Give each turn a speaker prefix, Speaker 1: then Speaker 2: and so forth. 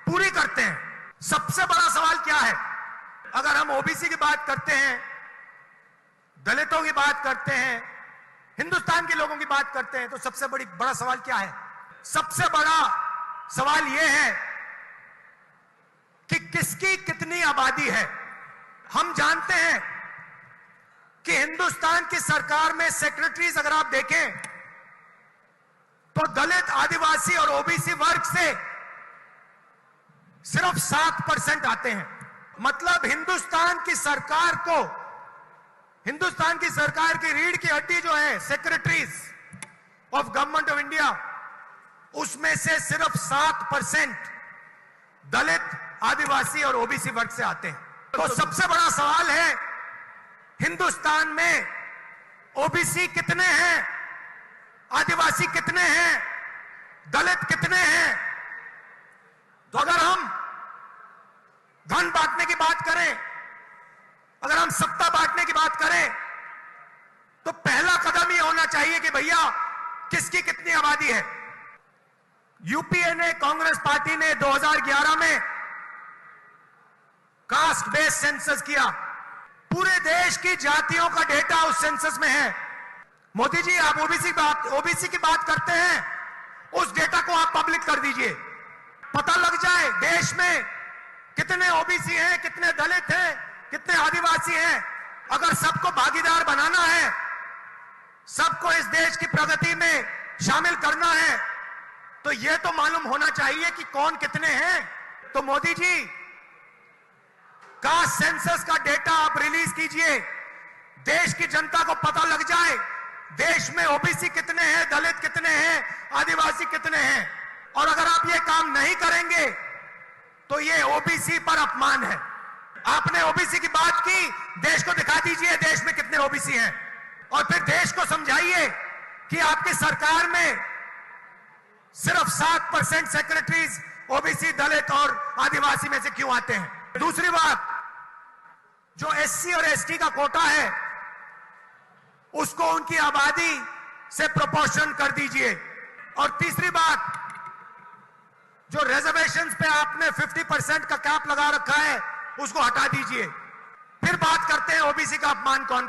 Speaker 1: पूरी करते हैं। सबसे बड़ा सवाल क्या है? अगर हम ओबीसी की बात करते हैं, दलितों की बात करते हैं, हिंदुस्तान के लोगों की बात करते हैं, तो सबसे बड़ा सवाल क्या है? सबसे बड़ा सवाल यह है कि किसकी कितनी आबादी है। हम जानते हैं कि हिंदुस्तान की सरकार में सेक्रेटरीज अगर आप देखें तो दलित, आदिवासी और ओबीसी वर्ग से सिर्फ 7% आते हैं। मतलब हिंदुस्तान की सरकार की रीढ़ की हड्डी जो है secretaries of government of India, उसमें से सिर्फ 7% दलित, आदिवासी और ओबीसी वर्ग से आते हैं। तो सबसे बड़ा सवाल है हिंदुस्तान में ओबीसी कितने हैं, आदिवासी कितने हैं, दलित कितने हैं। तो अगर हम धन बांटने की बात करें, अगर हम सत्ता बांटने की बात करें, तो पहला कदम यह होना चाहिए कि भैया किसकी कितनी आबादी है। यूपीए ने, कांग्रेस पार्टी ने 2011 में कास्ट बेस्ड सेंसस किया। पूरे देश की जातियों का डेटा उस सेंसस में है। मोदी जी, आप ओबीसी की बात करते हैं, उस डेटा को आप पब्लिक कर दीजिए, पता लग जाए देश में कितने ओबीसी हैं, कितने दलित हैं, कितने आदिवासी हैं। अगर सबको भागीदार बनाना है, सबको इस देश की प्रगति में शामिल करना है, तो यह तो मालूम होना चाहिए कि कौन कितने हैं। तो मोदी जी, कास्ट सेंसस का डेटा आप रिलीज कीजिए, देश की जनता को पता लग जाए देश में ओबीसी कितने हैं, दलित कितने हैं, आदिवासी कितने हैं। और अगर आप ये काम नहीं करेंगे तो ये ओबीसी पर अपमान है। आपने ओबीसी की बात की, देश को दिखा दीजिए देश में कितने ओबीसी हैं, और फिर देश को समझाइए कि आपकी सरकार में सिर्फ 7% सेक्रेटरीज ओबीसी, दलित और आदिवासी में से क्यों आते हैं। दूसरी बात, जो एससी और एसटी का कोटा है उसको उनकी आबादी से प्रोपोर्शन कर दीजिए। और तीसरी बात, जो रिजर्वेशंस पे आपने 50% का कैप लगा रखा है उसको हटा दीजिए। फिर बात करते हैं ओबीसी का अपमान कौन